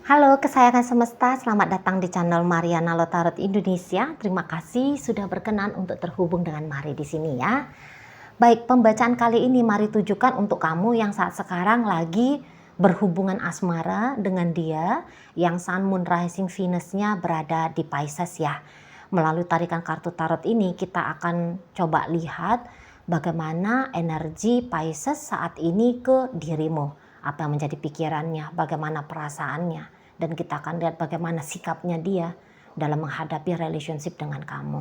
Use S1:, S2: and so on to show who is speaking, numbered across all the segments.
S1: Halo kesayangan semesta, selamat datang di channel Mariana Lotarot Indonesia. Terima kasih sudah berkenan untuk terhubung dengan Mari di sini ya. Baik, pembacaan kali ini Mari tujukan untuk kamu yang saat sekarang lagi berhubungan asmara dengan dia yang Sun Moon Rising Venus-nya berada di Pisces ya. Melalui tarikan kartu tarot ini kita akan coba lihat bagaimana energi Pisces saat ini ke dirimu. Apa yang menjadi pikirannya, bagaimana perasaannya. Dan kita akan lihat bagaimana sikapnya dia dalam menghadapi relationship dengan kamu.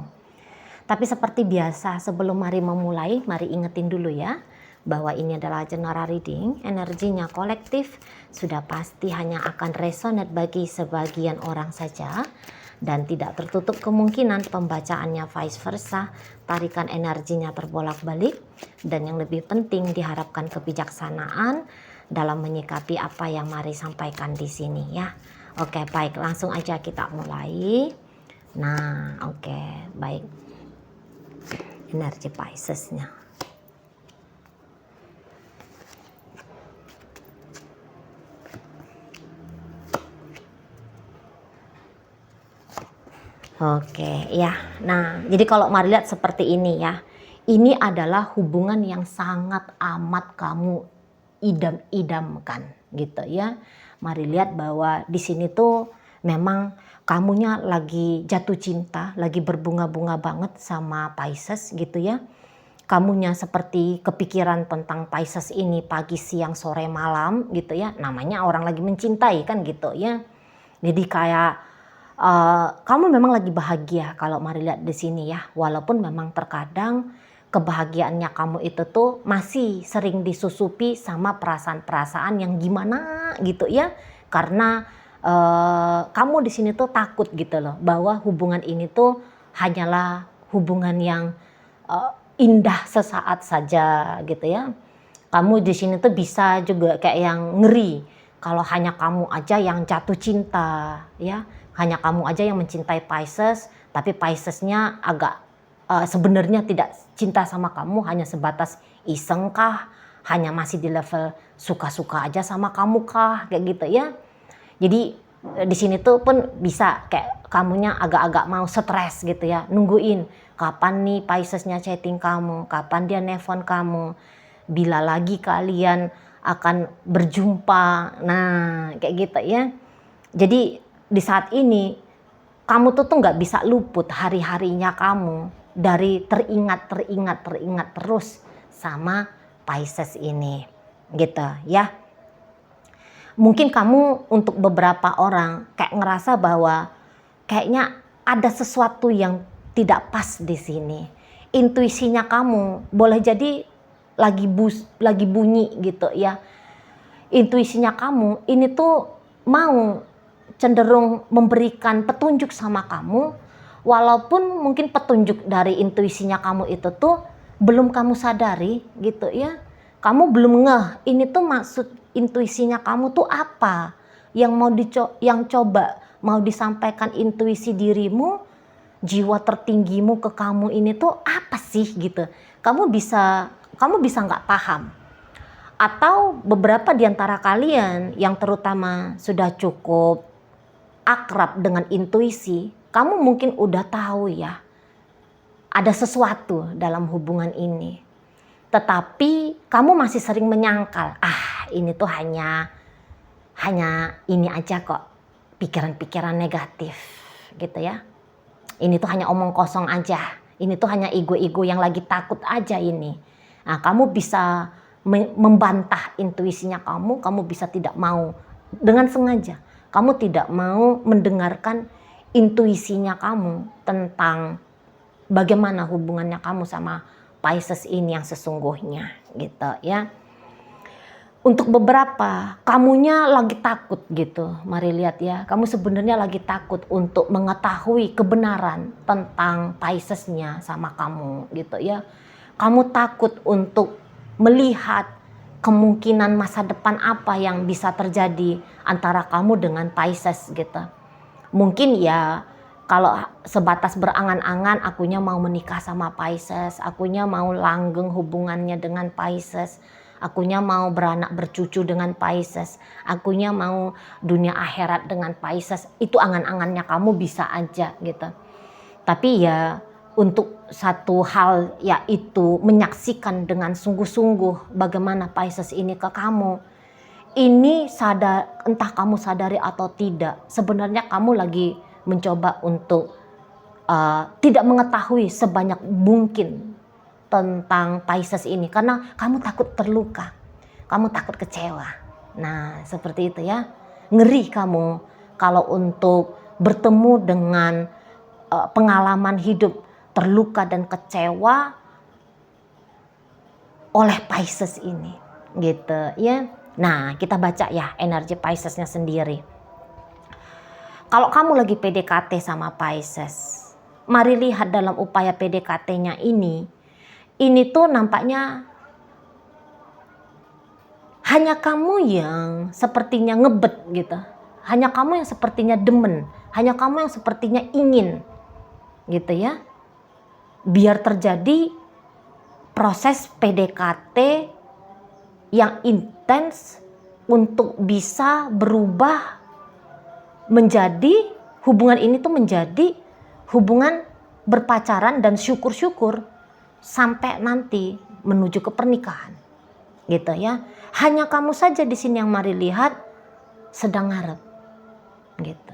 S1: Tapi seperti biasa sebelum Mari memulai, Mari ingetin dulu ya bahwa ini adalah general reading, energinya kolektif, sudah pasti hanya akan resonate bagi sebagian orang saja dan tidak tertutup kemungkinan pembacaannya vice versa, tarikan energinya terbolak-balik dan yang lebih penting diharapkan kebijaksanaan dalam menyikapi apa yang Mari sampaikan di sini ya. Oke, baik, langsung aja kita mulai. Nah, oke, baik. Energi Pisces-nya. Oke, ya. Nah, jadi kalau Mari lihat seperti ini ya. Ini adalah hubungan yang sangat amat kamu idam-idamkan gitu ya. Mari lihat bahwa di sini tuh memang kamunya lagi jatuh cinta, lagi berbunga-bunga banget sama Pisces gitu ya. Kamunya seperti kepikiran tentang Pisces ini pagi, siang, sore, malam gitu ya. Namanya orang lagi mencintai kan gitu ya. Jadi kayak kamu memang lagi bahagia kalau Mari lihat di sini ya. Walaupun memang terkadang kebahagiaannya kamu itu tuh masih sering disusupi sama perasaan-perasaan yang gimana gitu ya, karena kamu di sini tuh takut gitu loh bahwa hubungan ini tuh hanyalah hubungan yang indah sesaat saja gitu ya. Kamu di sini tuh bisa juga kayak yang ngeri kalau hanya kamu aja yang jatuh cinta ya, hanya kamu aja yang mencintai Pisces, tapi Piscesnya agak sebenarnya tidak cinta sama kamu, hanya sebatas iseng kah, hanya masih di level suka-suka aja sama kamu kah, kayak gitu ya. Jadi di sini tuh pun bisa kayak kamunya agak-agak mau stres gitu ya, nungguin kapan nih Piscesnya chatting kamu, kapan dia nelfon kamu, bila lagi kalian akan berjumpa. Nah kayak gitu ya. Jadi di saat ini kamu tuh nggak bisa luput hari-harinya kamu dari teringat terus sama Pisces ini gitu ya. Mungkin kamu untuk beberapa orang kayak ngerasa bahwa kayaknya ada sesuatu yang tidak pas di sini. Intuisinya kamu boleh jadi lagi bunyi gitu ya. Intuisinya kamu ini tuh mau cenderung memberikan petunjuk sama kamu, walaupun mungkin petunjuk dari intuisinya kamu itu tuh belum kamu sadari gitu ya. Kamu belum ngeh ini tuh maksud intuisinya kamu tuh apa, yang coba mau disampaikan intuisi dirimu, jiwa tertinggimu ke kamu ini tuh apa sih gitu. Kamu bisa nggak paham. Atau beberapa di antara kalian yang terutama sudah cukup akrab dengan intuisi, kamu mungkin udah tahu ya, ada sesuatu dalam hubungan ini. Tetapi kamu masih sering menyangkal, ini tuh hanya ini aja kok, pikiran-pikiran negatif gitu ya. Ini tuh hanya omong kosong aja, ini tuh hanya ego-ego yang lagi takut aja ini. Nah, kamu bisa membantah intuisinya kamu bisa tidak mau dengan sengaja. Kamu tidak mau mendengarkan intuisinya kamu tentang bagaimana hubungannya kamu sama Pisces ini yang sesungguhnya gitu ya. Untuk beberapa, kamunya lagi takut gitu. Mari lihat ya, kamu sebenarnya lagi takut untuk mengetahui kebenaran tentang Piscesnya sama kamu gitu ya. Kamu takut untuk melihat kemungkinan masa depan apa yang bisa terjadi antara kamu dengan Pisces gitu. Mungkin ya kalau sebatas berangan-angan akunya mau menikah sama Pisces, akunya mau langgeng hubungannya dengan Pisces. Akunya mau beranak bercucu dengan Pisces. Akunya mau dunia akhirat dengan Pisces. Itu angan-angannya kamu bisa aja gitu. Tapi ya untuk satu hal yaitu menyaksikan dengan sungguh-sungguh bagaimana Pisces ini ke kamu. Ini sadar, entah kamu sadari atau tidak, sebenarnya kamu lagi mencoba untuk tidak mengetahui sebanyak mungkin tentang Pisces ini karena kamu takut terluka, kamu takut kecewa. Nah, seperti itu ya. Ngeri kamu kalau untuk bertemu dengan pengalaman hidup terluka dan kecewa oleh Pisces ini, gitu ya. Nah, kita baca ya energi Piscesnya sendiri. Kalau kamu lagi PDKT sama Pisces, mari lihat dalam upaya PDKT-nya ini tuh nampaknya hanya kamu yang sepertinya ngebet gitu. Hanya kamu yang sepertinya demen, hanya kamu yang sepertinya ingin gitu ya. Biar terjadi proses PDKT yang intens untuk bisa berubah menjadi hubungan ini tuh menjadi hubungan berpacaran dan syukur-syukur sampai nanti menuju ke pernikahan gitu ya. Hanya kamu saja di sini yang mari lihat sedang ngarep gitu.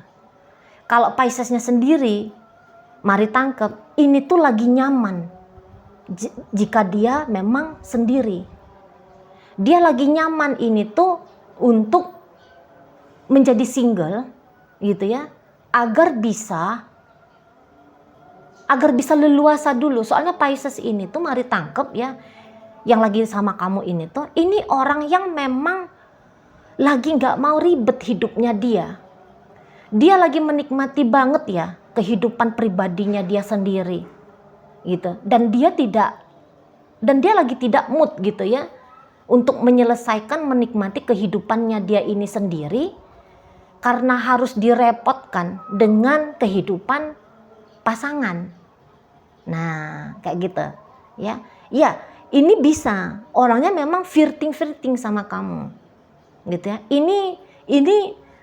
S1: Kalau Piscesnya sendiri mari tangkep ini tuh lagi nyaman jika dia memang sendiri. Dia lagi nyaman ini tuh untuk menjadi single gitu ya, agar bisa leluasa dulu. Soalnya Pisces ini tuh mari tangkep ya, yang lagi sama kamu ini tuh, ini orang yang memang lagi nggak mau ribet hidupnya dia. Dia lagi menikmati banget ya kehidupan pribadinya dia sendiri gitu. Dan dia lagi tidak mood gitu ya untuk menyelesaikan menikmati kehidupannya dia ini sendiri karena harus direpotkan dengan kehidupan pasangan. Nah, kayak gitu ya. Ya, ini bisa orangnya memang flirting sama kamu. Gitu ya. Ini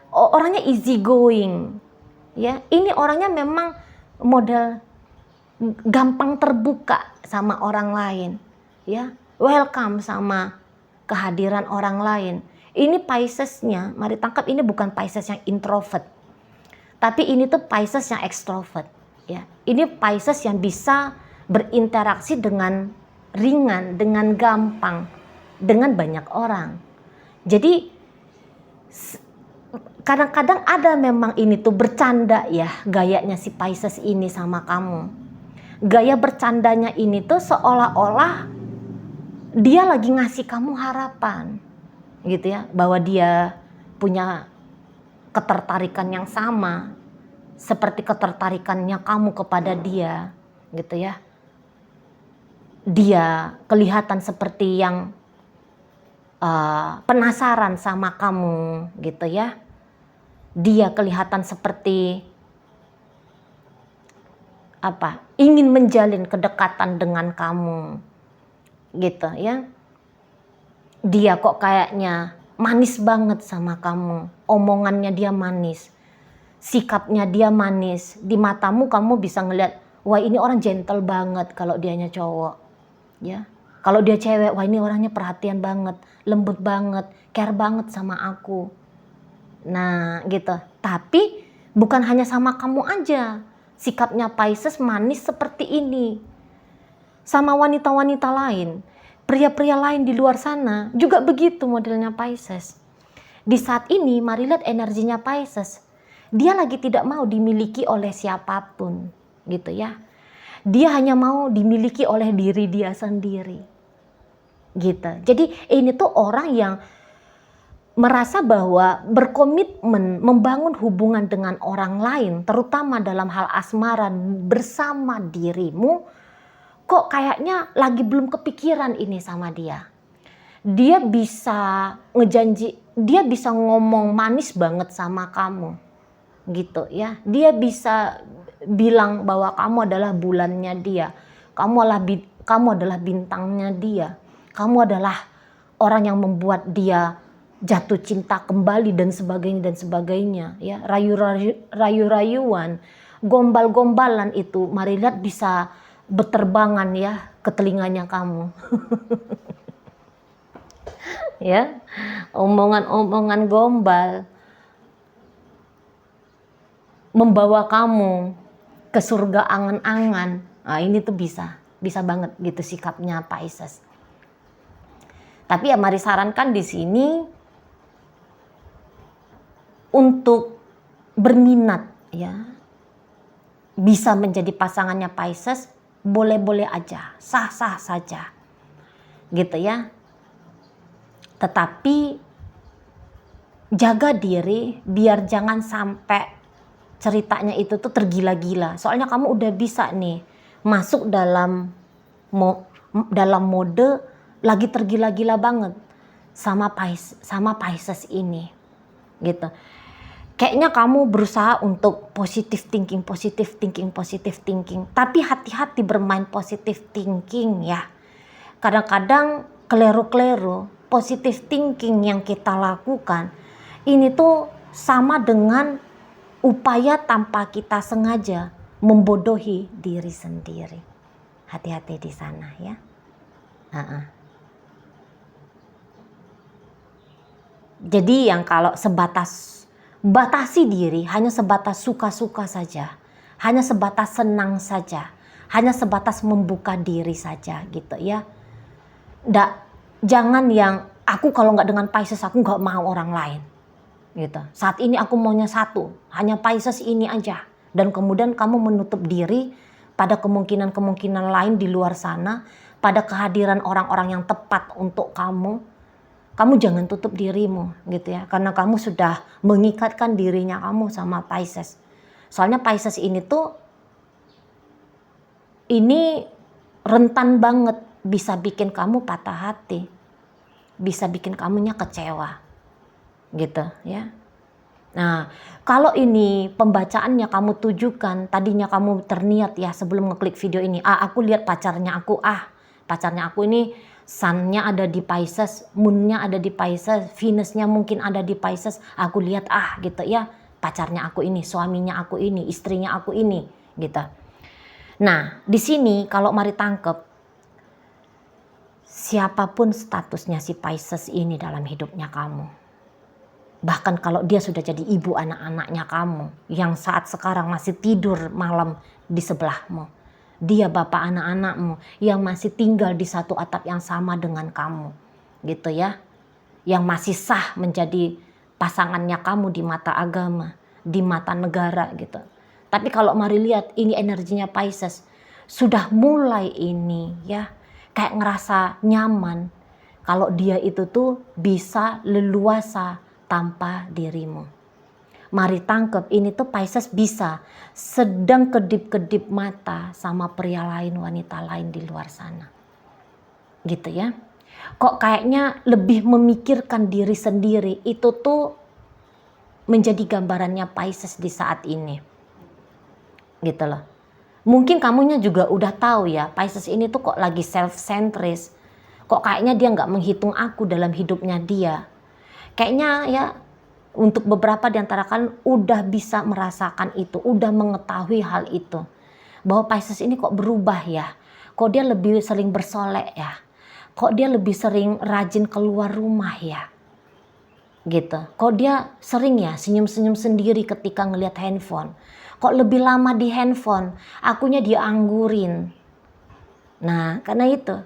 S1: orangnya easy going. Ya, ini orangnya memang model gampang terbuka sama orang lain, ya. Welcome sama kehadiran orang lain. Ini Piscesnya, mari tangkap ini bukan Pisces yang introvert. Tapi ini tuh Pisces yang extrovert, ya. Ini Pisces yang bisa berinteraksi dengan ringan, dengan gampang, dengan banyak orang. Jadi kadang-kadang ada memang ini tuh bercanda ya gayanya si Pisces ini sama kamu. Gaya bercandanya ini tuh seolah-olah dia lagi ngasih kamu harapan gitu ya, bahwa dia punya ketertarikan yang sama seperti ketertarikannya kamu kepada dia gitu ya. Dia kelihatan seperti yang penasaran sama kamu gitu ya. Dia kelihatan seperti ingin menjalin kedekatan dengan kamu gitu ya. Dia kok kayaknya manis banget sama kamu, omongannya dia manis, sikapnya dia manis. Di matamu kamu bisa ngeliat, wah ini orang gentle banget kalau dianya cowok ya. Kalau dia cewek, wah ini orangnya perhatian banget, lembut banget, care banget sama aku. Nah gitu. Tapi bukan hanya sama kamu aja sikapnya Pisces manis seperti ini. Sama wanita-wanita lain, pria-pria lain di luar sana juga begitu modelnya Pisces. Di saat ini mari lihat energinya Pisces. Dia lagi tidak mau dimiliki oleh siapapun gitu ya. Dia hanya mau dimiliki oleh diri dia sendiri gitu. Jadi ini tuh orang yang merasa bahwa berkomitmen membangun hubungan dengan orang lain, terutama dalam hal asmara bersama dirimu, kok kayaknya lagi belum kepikiran ini sama dia. Dia bisa dia bisa ngomong manis banget sama kamu gitu ya. Dia bisa bilang bahwa kamu adalah bulannya dia, kamu adalah bintangnya dia, kamu adalah orang yang membuat dia jatuh cinta kembali dan sebagainya ya, rayu-rayuan, gombal-gombalan itu mari lihat bisa berterbangan ya ke telinganya kamu. Ya, omongan-omongan gombal membawa kamu ke surga angan-angan. Nah, ini tuh bisa banget gitu sikapnya Pisces. Tapi ya mari sarankan di sini untuk berminat ya, bisa menjadi pasangannya Pisces, boleh-boleh aja, sah-sah saja. Gitu ya. Tetapi jaga diri biar jangan sampai ceritanya itu tuh tergila-gila. Soalnya kamu udah bisa nih masuk dalam mode lagi tergila-gila banget sama Pisces ini. Gitu. Kayaknya kamu berusaha untuk positive thinking. Tapi hati-hati bermain positive thinking ya. Kadang-kadang keliru-keliru. Positive thinking yang kita lakukan ini tuh sama dengan upaya tanpa kita sengaja membodohi diri sendiri. Hati-hati di sana ya. Jadi yang kalau batasi diri hanya sebatas suka-suka saja, hanya sebatas senang saja, hanya sebatas membuka diri saja gitu ya. Jangan yang aku kalau nggak dengan Pisces aku nggak mau orang lain gitu. Saat ini aku maunya satu, hanya Pisces ini aja. Dan kemudian kamu menutup diri pada kemungkinan-kemungkinan lain di luar sana, pada kehadiran orang-orang yang tepat untuk kamu. Kamu jangan tutup dirimu gitu ya, karena kamu sudah mengikatkan dirinya kamu sama Pisces. Soalnya Pisces ini rentan banget bisa bikin kamu patah hati, bisa bikin kamunya kecewa, gitu ya. Nah, kalau ini pembacaannya kamu tujukan, tadinya kamu terniat ya sebelum ngeklik video ini, aku lihat pacarnya aku ini Sun-nya ada di Pisces, Moon-nya ada di Pisces, Venus-nya mungkin ada di Pisces, aku lihat gitu ya, pacarnya aku ini, suaminya aku ini, istrinya aku ini, gitu. Nah, di sini kalau mari tangkep, siapapun statusnya si Pisces ini dalam hidupnya kamu, bahkan kalau dia sudah jadi ibu anak-anaknya kamu, yang saat sekarang masih tidur malam di sebelahmu, dia bapak anak-anakmu yang masih tinggal di satu atap yang sama dengan kamu, gitu ya, yang masih sah menjadi pasangannya kamu di mata agama, di mata negara gitu. Tapi kalau mari lihat ini energinya Pisces sudah mulai ini ya kayak ngerasa nyaman kalau dia itu tuh bisa leluasa tanpa dirimu. Mari tangkep ini tuh Pisces bisa sedang kedip-kedip mata sama pria lain, wanita lain di luar sana. Gitu ya. Kok kayaknya lebih memikirkan diri sendiri, itu tuh menjadi gambarannya Pisces di saat ini. Gitu loh. Mungkin kamunya juga udah tahu ya, Pisces ini tuh kok lagi self-centris. Kok kayaknya dia nggak menghitung aku dalam hidupnya dia. Kayaknya ya untuk beberapa di antara kalian udah bisa merasakan itu, udah mengetahui hal itu. Bahwa Pisces ini kok berubah ya. Kok dia lebih sering bersolek ya. Kok dia lebih sering rajin keluar rumah ya. Gitu. Kok dia sering ya senyum-senyum sendiri ketika ngelihat handphone. Kok lebih lama di handphone, akunya dia anggurin. Nah, karena itu.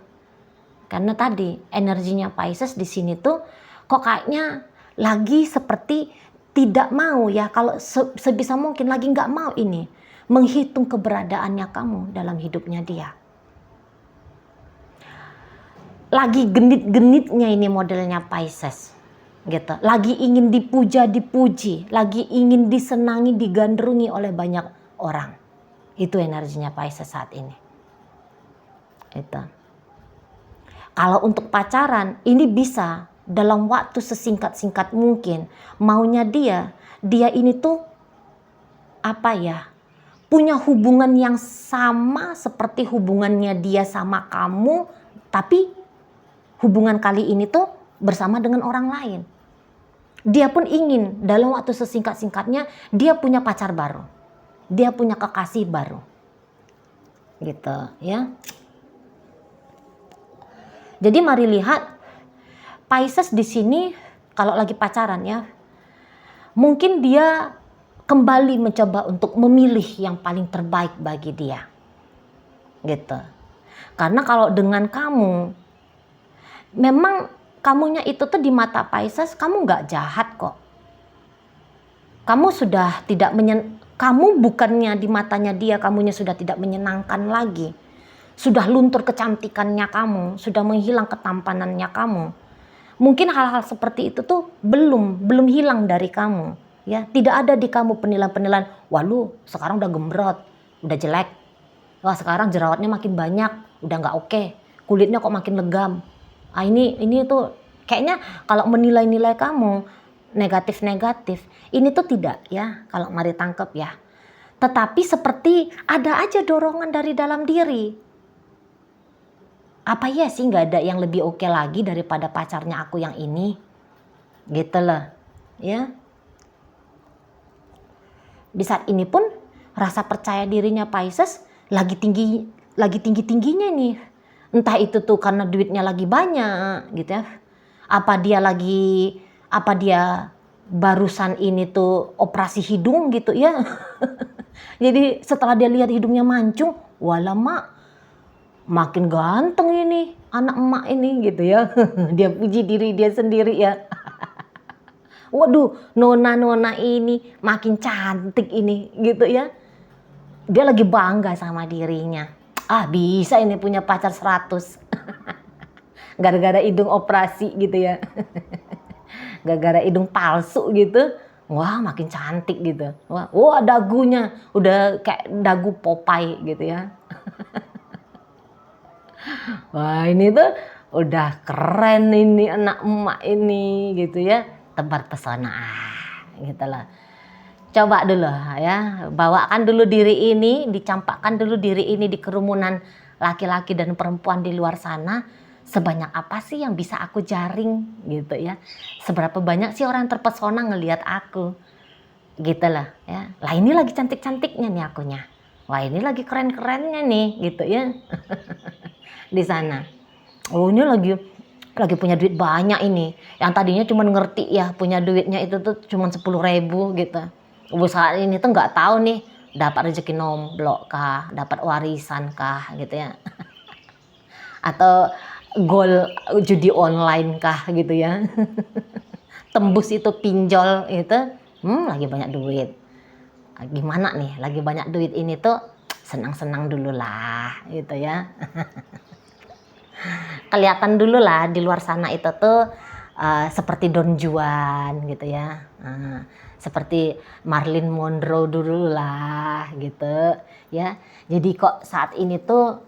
S1: Karena tadi energinya Pisces di sini tuh kok kayaknya lagi seperti tidak mau ya, kalau sebisa mungkin lagi nggak mau ini menghitung keberadaannya kamu dalam hidupnya dia. Lagi genit-genitnya ini modelnya Pisces. Gitu. Lagi ingin dipuji, lagi ingin disenangi, digandrungi oleh banyak orang. Itu energinya Pisces saat ini. Itu. Kalau untuk pacaran, ini bisa dalam waktu sesingkat-singkat mungkin. Maunya dia ini tuh apa ya? Punya hubungan yang sama seperti hubungannya dia sama kamu, tapi hubungan kali ini tuh bersama dengan orang lain. Dia pun ingin dalam waktu sesingkat-singkatnya dia punya pacar baru. Dia punya kekasih baru. Gitu ya. Jadi mari lihat Pisces di sini kalau lagi pacaran ya. Mungkin dia kembali mencoba untuk memilih yang paling terbaik bagi dia. Gitu. Karena kalau dengan kamu, memang kamunya itu tuh di mata Pisces, kamu nggak jahat kok. Kamu sudah tidak kamu bukannya di matanya dia, kamunya sudah tidak menyenangkan lagi. Sudah luntur kecantikannya kamu, sudah menghilang ketampanannya kamu. Mungkin hal-hal seperti itu tuh belum hilang dari kamu, ya. Tidak ada di kamu penilaian-penilaian, wah lu sekarang udah gembrot, udah jelek. Wah sekarang jerawatnya makin banyak, udah nggak oke. Kulitnya kok makin legam. Ah ini tuh kayaknya kalau menilai-nilai kamu negatif-negatif, ini tuh tidak ya, kalau mari tangkap ya. Tetapi seperti ada aja dorongan dari dalam diri. Apa ya sih nggak ada yang lebih oke lagi daripada pacarnya aku yang ini? Gitu loh, ya. Di saat ini pun rasa percaya dirinya Pisces lagi tinggi-tingginya nih. Entah itu tuh karena duitnya lagi banyak gitu ya. Apa dia barusan ini tuh operasi hidung gitu ya. Jadi setelah dia lihat hidungnya mancung, walah mak, makin ganteng ini anak emak ini gitu ya. Dia puji diri dia sendiri ya. Waduh, nona ini makin cantik ini gitu ya. Dia lagi bangga sama dirinya. Ah bisa ini punya pacar 100. Gara-gara hidung operasi gitu ya. Gara-gara hidung palsu gitu. Wah makin cantik gitu. Wah dagunya udah kayak dagu Popeye gitu ya. Wah ini tuh udah keren ini anak emak ini gitu ya. Tebar pesona gitu lah. Coba dulu ya, bawakan dulu diri ini, dicampakkan dulu diri ini di kerumunan laki-laki dan perempuan di luar sana. Sebanyak apa sih yang bisa aku jaring gitu ya. Seberapa banyak sih orang terpesona ngelihat aku. Gitu lah ya. Lah ini lagi cantik-cantiknya nih akunya. Wah ini lagi keren-kerennya nih gitu ya. Di sana. Oh ini lagi punya duit banyak ini. Yang tadinya cuma ngerti ya punya duitnya itu tuh cuma 10.000 gitu. Saat ini tuh nggak tahu nih dapat rezeki nomblok kah, dapat warisan kah gitu ya. Atau gol judi online kah gitu ya. Tembus itu pinjol itu, lagi banyak duit. Gimana nih, lagi banyak duit ini tuh senang-senang dulu lah gitu ya. Kelihatan dulu lah di luar sana itu tuh seperti Don Juan gitu ya. Seperti Marilyn Monroe dulu lah gitu ya. Jadi kok saat ini tuh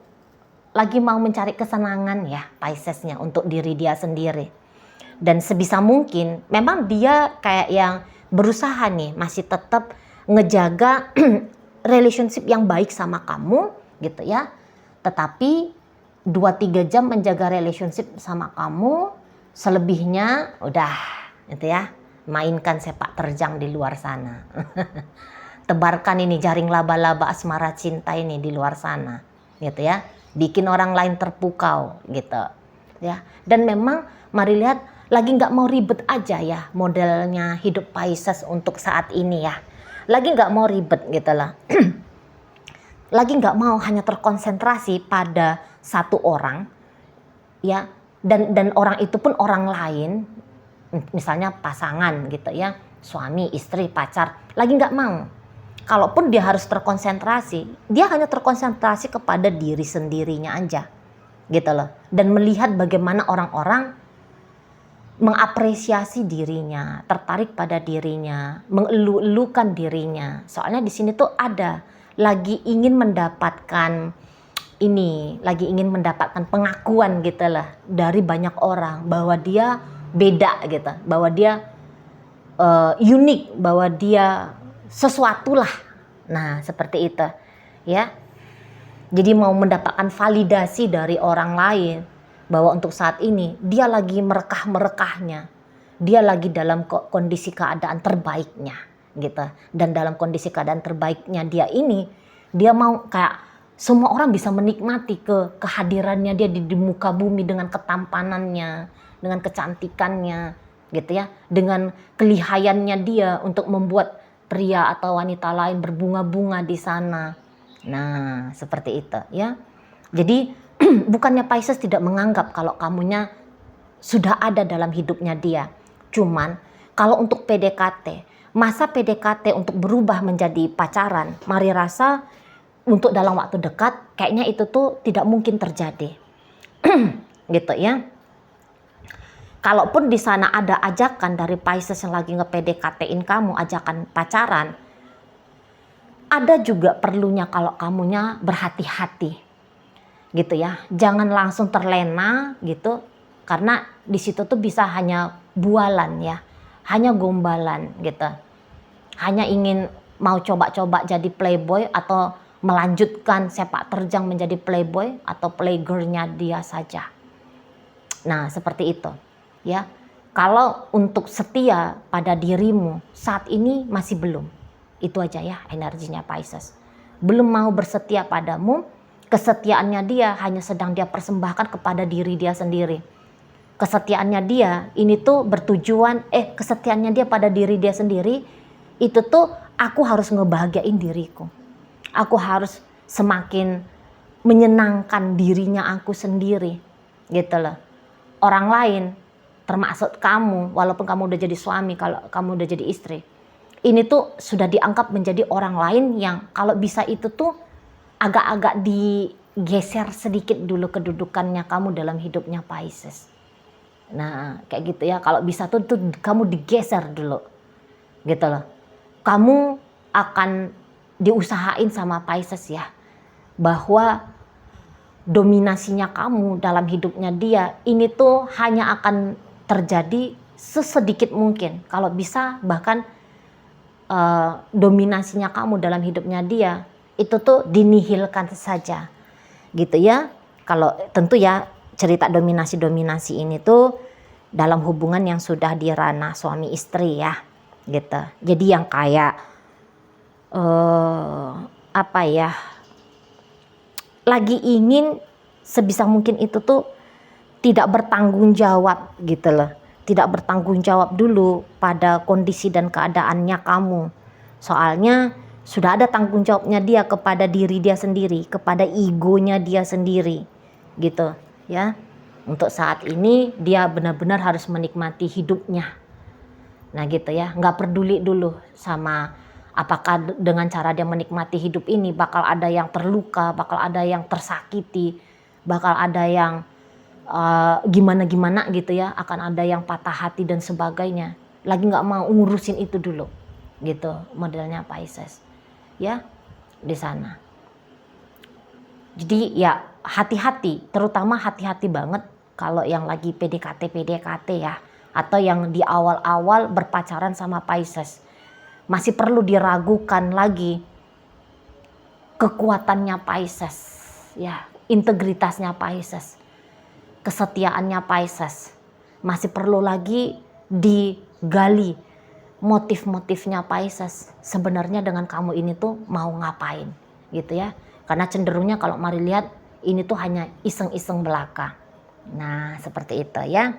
S1: lagi mau mencari kesenangan ya Piscesnya untuk diri dia sendiri. Dan sebisa mungkin memang dia kayak yang berusaha nih masih tetap ngejaga relationship yang baik sama kamu gitu ya. Tetapi 2-3 jam menjaga relationship sama kamu, selebihnya udah gitu ya. Mainkan sepak terjang di luar sana. Tebarkan ini jaring laba-laba asmara cinta ini di luar sana gitu ya. Bikin orang lain terpukau gitu ya. Dan memang mari lihat lagi nggak mau ribet aja ya modelnya hidup Pisces untuk saat ini ya. Lagi nggak mau ribet gitu lah. Lagi nggak mau hanya terkonsentrasi pada satu orang ya, dan orang itu pun orang lain, misalnya pasangan gitu ya, suami, istri, pacar, lagi nggak mau. Kalaupun dia harus terkonsentrasi, dia hanya terkonsentrasi kepada diri sendirinya aja gitu loh, dan melihat bagaimana orang-orang mengapresiasi dirinya, tertarik pada dirinya, mengeluh-elukan dirinya. Soalnya di sini tuh ada lagi ingin mendapatkan pengakuan gitu lah dari banyak orang bahwa dia beda gitu, bahwa dia unik, bahwa dia sesuatu lah. Nah seperti itu ya. Jadi mau mendapatkan validasi dari orang lain. bahwa untuk saat ini dia lagi merekah-merekahnya, dia lagi dalam kondisi keadaan terbaiknya gitu. Dan dalam kondisi keadaan terbaiknya dia ini, dia mau kayak semua orang bisa menikmati kehadirannya dia di muka bumi dengan ketampanannya, dengan kecantikannya gitu ya, dengan kelihayannya dia untuk membuat pria atau wanita lain berbunga-bunga di sana. Nah, seperti itu ya. Jadi bukannya Pisces tidak menganggap kalau kamunya sudah ada dalam hidupnya dia. Cuman kalau untuk PDKT, masa PDKT untuk berubah menjadi pacaran, Mari rasa untuk dalam waktu dekat kayaknya itu tuh tidak mungkin terjadi. Gitu ya. Kalaupun di sana ada ajakan dari Pisces yang lagi nge-PDKT-in kamu, ajakan pacaran, ada juga perlunya kalau kamunya berhati-hati. Gitu ya. Jangan langsung terlena gitu, karena di situ tuh bisa hanya bualan ya. Hanya gombalan gitu. Hanya ingin mau coba-coba jadi playboy atau melanjutkan sepak terjang menjadi playboy atau playgirlnya dia saja. Nah, seperti itu. Ya, kalau untuk setia pada dirimu saat ini masih belum. Itu aja ya energinya Pisces. Belum mau bersetia padamu, kesetiaannya dia hanya sedang dia persembahkan kepada diri dia sendiri. Kesetiaannya dia ini tuh bertujuan, kesetiaannya dia pada diri dia sendiri, itu tuh aku harus ngebahagiain diriku. Aku harus semakin menyenangkan dirinya aku sendiri. Gitu loh. Orang lain termasuk kamu, walaupun kamu udah jadi suami, kalau kamu udah jadi istri, ini tuh sudah dianggap menjadi orang lain yang kalau bisa itu tuh agak-agak digeser sedikit dulu kedudukannya kamu dalam hidupnya Pisces. Nah, kayak gitu ya, kalau bisa tuh kamu digeser dulu, gitu loh. Kamu akan diusahain sama Pisces ya, bahwa dominasinya kamu dalam hidupnya dia ini tuh hanya akan terjadi sesedikit mungkin. Kalau bisa bahkan dominasinya kamu dalam hidupnya dia itu tuh dinihilkan saja gitu ya. Kalau tentu ya cerita dominasi ini tuh dalam hubungan yang sudah di ranah suami istri ya gitu. Jadi yang kayak apa ya, lagi ingin sebisa mungkin itu tuh tidak bertanggung jawab gitu loh. Tidak bertanggung jawab dulu pada kondisi dan keadaannya kamu. Soalnya sudah ada tanggung jawabnya dia kepada diri dia sendiri, kepada egonya dia sendiri gitu ya. Untuk saat ini dia benar-benar harus menikmati hidupnya. Nah gitu ya, nggak peduli dulu sama apakah dengan cara dia menikmati hidup ini bakal ada yang terluka, bakal ada yang tersakiti, bakal ada yang gimana-gimana gitu ya, akan ada yang patah hati dan sebagainya. Lagi nggak mau ngurusin itu dulu, gitu modelnya Pisces, ya di sana. Jadi ya hati-hati, terutama hati-hati banget kalau yang lagi PDKT ya, atau yang di awal-awal berpacaran sama Pisces. Masih perlu diragukan lagi kekuatannya Pisces, ya integritasnya Pisces, kesetiaannya Pisces. Masih perlu lagi digali motif-motifnya Pisces. Sebenarnya dengan kamu ini tuh mau ngapain gitu ya. Karena cenderungnya kalau Mari lihat ini tuh hanya iseng-iseng belaka. Nah seperti itu ya.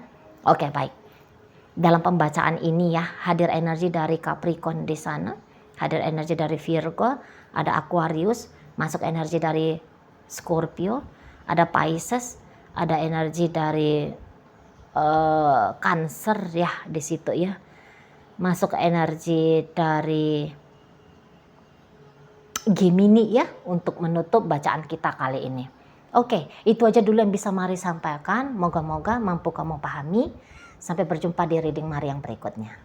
S1: Oke baik. Dalam pembacaan ini ya hadir energi dari Capricorn di sana. Hadir energi dari Virgo. Ada Aquarius. Masuk energi dari Scorpio. Ada Pisces. Ada energi dari Cancer ya di situ ya. Masuk energi dari Gemini ya untuk menutup bacaan kita kali ini. Oke, itu aja dulu yang bisa Mari sampaikan. Moga-moga mampu kamu pahami. Sampai berjumpa di reading Mari yang berikutnya.